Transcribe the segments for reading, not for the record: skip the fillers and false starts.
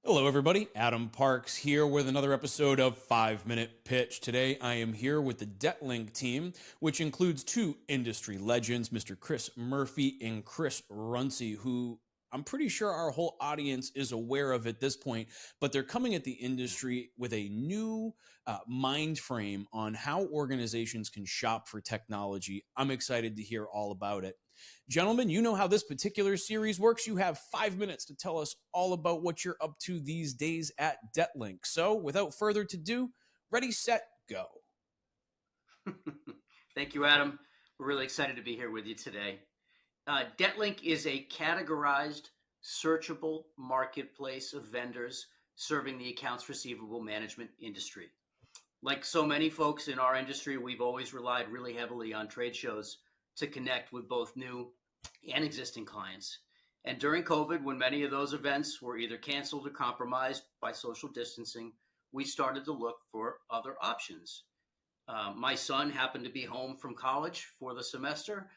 Hello, everybody. Adam Parks here with another episode of 5-Minute Pitch. Today, I am here with the DebtLink team, which includes two industry legends, Mr. Chris Murphy and Chris Runci, who I'm pretty sure our whole audience is aware of at this point, but they're coming at the industry with a new mind frame on how organizations can shop for technology. I'm excited to hear all about it. Gentlemen, you know how this particular series works. You have 5 minutes to tell us all about what you're up to these days at DebtLink. So without further ado, ready, set, go. Thank you, Adam. We're really excited to be here with you today. DebtLink is a categorized, searchable marketplace of vendors serving the accounts receivable management industry. Like so many folks in our industry, we've always relied really heavily on trade shows to connect with both new and existing clients. And during COVID, when many of those events were either canceled or compromised by social distancing, we started to look for other options. My son happened to be home from college for the semester,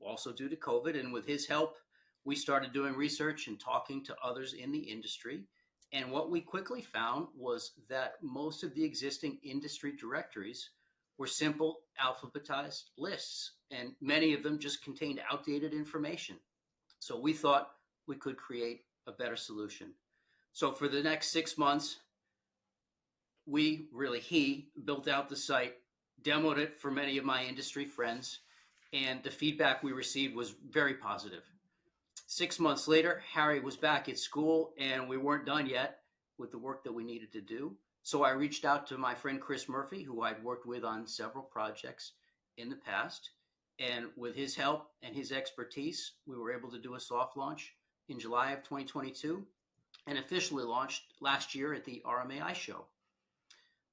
also due to COVID, and with his help, we started doing research and talking to others in the industry. And what we quickly found was that most of the existing industry directories were simple alphabetized lists, and many of them just contained outdated information. So we thought we could create a better solution. So for the next 6 months, he built out the site, demoed it for many of my industry friends, and the feedback we received was very positive. 6 months later, Harry was back at school, and we weren't done yet with the work that we needed to do. So I reached out to my friend Chris Murphy, who I'd worked with on several projects in the past. And with his help and his expertise, we were able to do a soft launch in July of 2022 and officially launched last year at the RMAI show.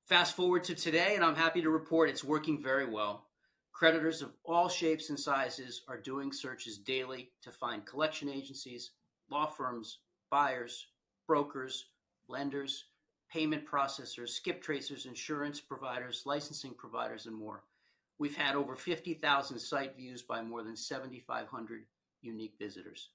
Fast forward to today, and I'm happy to report it's working very well. Creditors of all shapes and sizes are doing searches daily to find collection agencies, law firms, buyers, brokers, lenders, payment processors, skip tracers, insurance providers, licensing providers, and more. We've had over 50,000 site views by more than 7,500 unique visitors.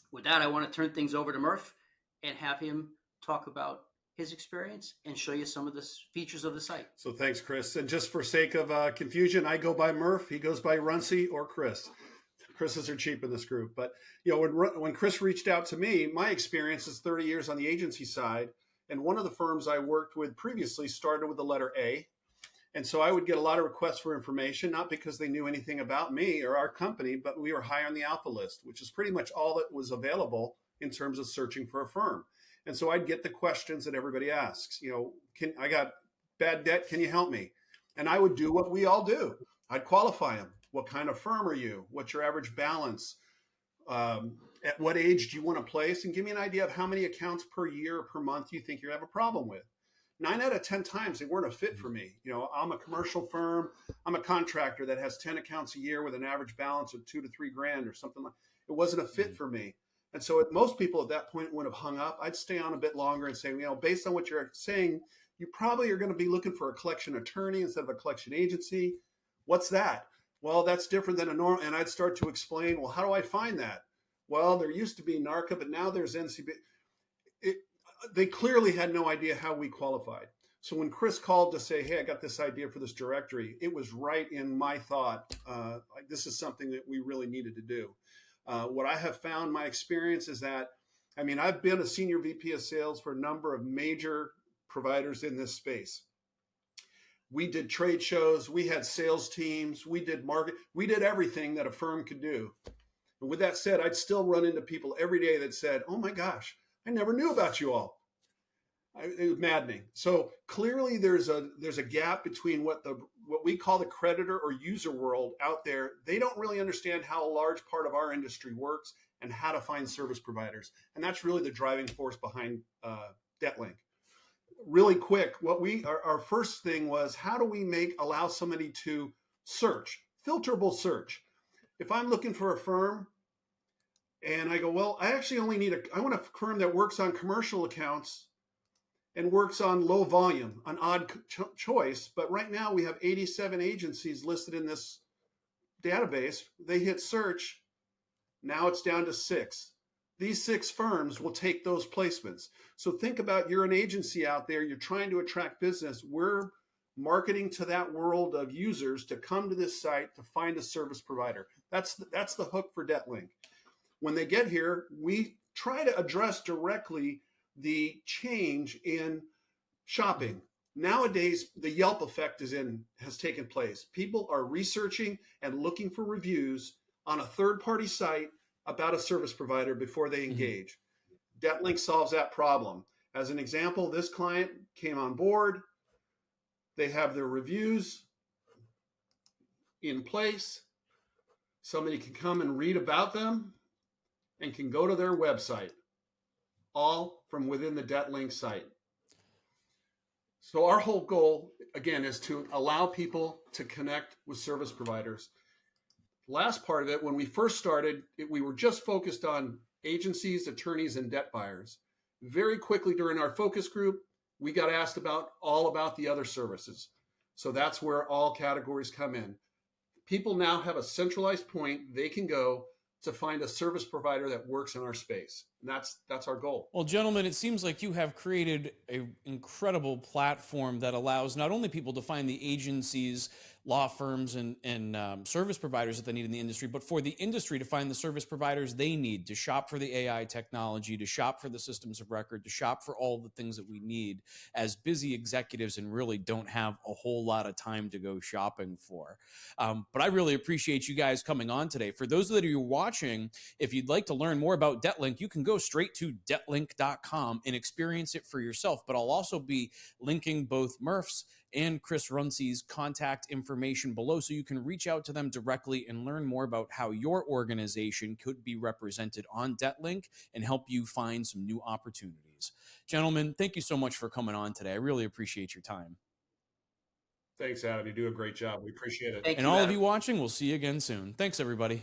With that, I want to turn things over to Murph and have him talk about his experience and show you some of the features of the site. So thanks, Chris. And just for sake of confusion, I go by Murph, he goes by Runci or Chris. Chris's are cheap in this group. But when Chris reached out to me, my experience is 30 years on the agency side. And one of the firms I worked with previously started with the letter A. And so I would get a lot of requests for information, not because they knew anything about me or our company, but we were high on the alpha list, which is pretty much all that was available in terms of searching for a firm. And so I'd get the questions that everybody asks, I got bad debt, can you help me? And I would do what we all do. I'd qualify them. What kind of firm are you? What's your average balance? At what age do you want to place? And give me an idea of how many accounts per year or per month you think you have a problem with. 9 out of 10 times they weren't a fit for me. I'm a commercial firm. I'm a contractor that has 10 accounts a year with an average balance of $2 to $3 grand or something like. It wasn't a fit for me. And so most people at that point would have hung up. I'd stay on a bit longer and say, based on what you're saying, you probably are going to be looking for a collection attorney instead of a collection agency. What's that? Well, that's different than a normal. And I'd start to explain, well, how do I find that? Well, there used to be NARCA, but now there's NCB. They clearly had no idea how we qualified. So when Chris called to say, hey, I got this idea for this directory, it was right in my thought, this is something that we really needed to do. What I have found, my experience is that, I've been a senior VP of sales for a number of major providers in this space. We did trade shows, we had sales teams, we did market, we did everything that a firm could do. And with that said, I'd still run into people every day that said, oh my gosh, I never knew about you all. It was maddening. So clearly there's a gap between what we call the creditor or user world out there. They don't really understand how a large part of our industry works and how to find service providers. And that's really the driving force behind DebtLink. Really quick, our first thing was, how do we allow somebody to search, filterable search? If I'm looking for a firm and I go, well, I actually I want a firm that works on commercial accounts and works on low volume, an odd choice. But right now we have 87 agencies listed in this database, they hit search. Now it's down to 6. These 6 firms will take those placements. So think about, you're an agency out there, you're trying to attract business. We're marketing to that world of users to come to this site to find a service provider. That's the hook for DebtLink. When they get here, we try to address directly the change in shopping. Nowadays, the Yelp effect has taken place. People are researching and looking for reviews on a third-party site about a service provider before they engage. DebtLink solves that problem. As an example, this client came on board. They have their reviews in place. Somebody can come and read about them and can go to their website, all from within the DebtLink site. So our whole goal, again, is to allow people to connect with service providers. Last part of it, when we first started, we were just focused on agencies, attorneys, and debt buyers. Very quickly during our focus group, we got asked all about the other services. So that's where all categories come in. People now have a centralized point they can go to find a service provider that works in our space. And that's our goal. Well, gentlemen, it seems like you have created an incredible platform that allows not only people to find the agencies, law firms, and service providers that they need in the industry, but for the industry to find the service providers they need to shop for the AI technology, to shop for the systems of record, to shop for all the things that we need as busy executives and really don't have a whole lot of time to go shopping for. But I really appreciate you guys coming on today. For those that are watching, if you'd like to learn more about DebtLink, you can go straight to deblink.com and experience it for yourself. But I'll also be linking both Murph's and Chris Runci's contact information below so you can reach out to them directly and learn more about how your organization could be represented on DebtLink and help you find some new opportunities. Gentlemen, thank you so much for coming on today. I really appreciate your time. Thanks, Adam. You do a great job. We appreciate it. Thank And you, all Adam. of you watching, we'll see you again soon. Thanks, everybody.